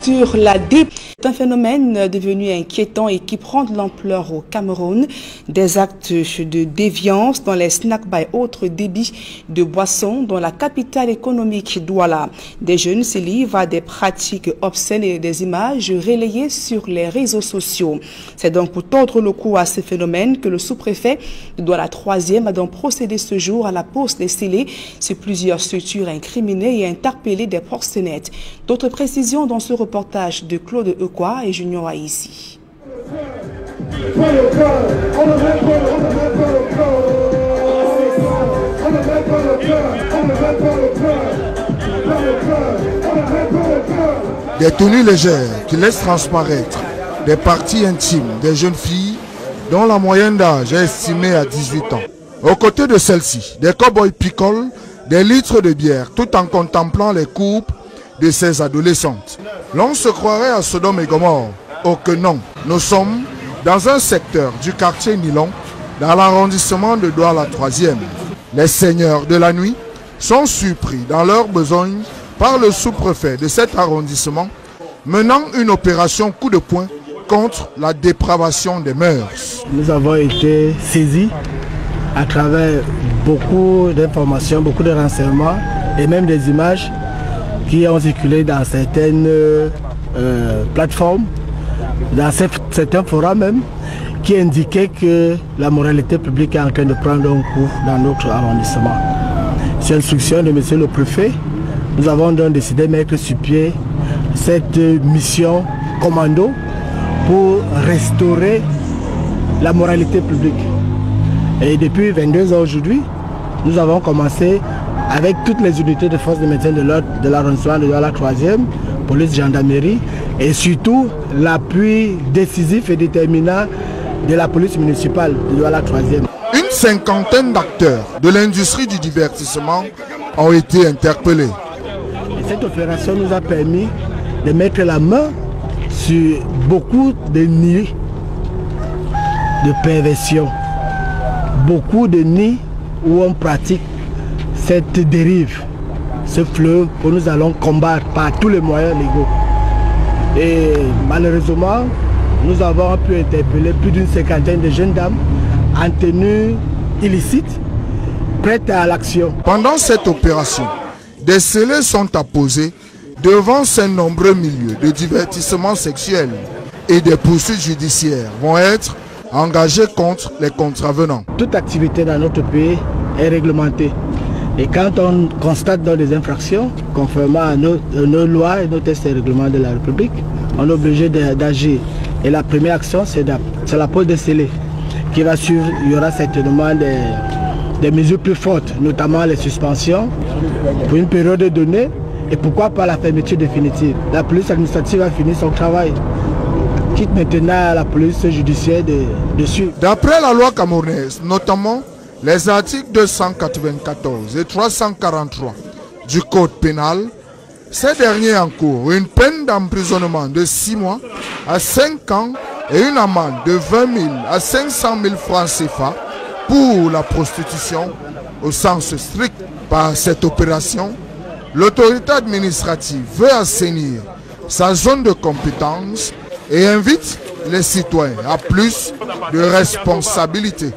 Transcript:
Sur la dé, c'est un phénomène devenu inquiétant et qui prend de l'ampleur au Cameroun. Des actes de déviance dans les snacks by autres débits de boissons dans la capitale économique Douala. Des jeunes se livrent à des pratiques obscènes et des images relayées sur les réseaux sociaux. C'est donc pour tordre le cou à ce phénomène que le sous-préfet de Douala 3e a donc procédé ce jour à la pose des scellés sur plusieurs structures incriminées et interpellé des proxénètes. D'autres précisions dans ce reportage de Claude Eukwa et Junior Aïssi. Des tenues légères qui laissent transparaître des parties intimes des jeunes filles dont la moyenne d'âge est estimée à 18 ans. Aux côtés de celles-ci, des cow-boys picolent des litres de bière tout en contemplant les coupes de ces adolescentes. L'on se croirait à Sodome et Gomorrhe. Oh que non, nous sommes dans un secteur du quartier Nilon, dans l'arrondissement de Douala 3e. Les seigneurs de la nuit sont surpris dans leurs besognes par le sous-préfet de cet arrondissement, menant une opération coup de poing contre la dépravation des mœurs. Nous avons été saisis à travers beaucoup d'informations, beaucoup de renseignements et même des images qui ont circulé dans certaines plateformes, dans certains forums même, qui indiquaient que la moralité publique est en train de prendre un coup dans notre arrondissement. Sur instruction de monsieur le préfet, nous avons donc décidé de mettre sur pied cette mission commando pour restaurer la moralité publique. Et depuis 22 ans aujourd'hui, nous avons commencé avec toutes les unités de force de maintien de l'ordre de l'arrondissement de Douala 3e, police, gendarmerie et surtout l'appui décisif et déterminant de la police municipale de Douala 3e. Une cinquantaine d'acteurs de l'industrie du divertissement ont été interpellés. Et cette opération nous a permis de mettre la main sur beaucoup de nids de perversion, beaucoup de nids où on pratique cette dérive, ce fleuve que nous allons combattre par tous les moyens légaux. Et malheureusement, nous avons pu interpeller plus d'une cinquantaine de jeunes dames en tenue illicite, prêtes à l'action. Pendant cette opération, des scellés sont apposés devant ces nombreux milieux de divertissement sexuel et des poursuites judiciaires vont être engagées contre les contravenants. Toute activité dans notre pays est réglementée. Et quand on constate dans des infractions, conformément à nos lois et nos textes et règlements de la République, on est obligé d'agir. Et la première action, c'est la pose de scellés qui va suivre. Il y aura certainement des mesures plus fortes, notamment les suspensions pour une période donnée et pourquoi pas la fermeture définitive. La police administrative a fini son travail. Quitte maintenant à la police judiciaire de suivre. D'après la loi camerounaise, notamment les articles 294 et 343 du Code pénal, ces derniers encourent une peine d'emprisonnement de 6 mois à 5 ans et une amende de 20 000 à 500 000 francs CFA pour la prostitution au sens strict. Par cette opération, l'autorité administrative veut assainir sa zone de compétence et invite les citoyens à plus de responsabilité.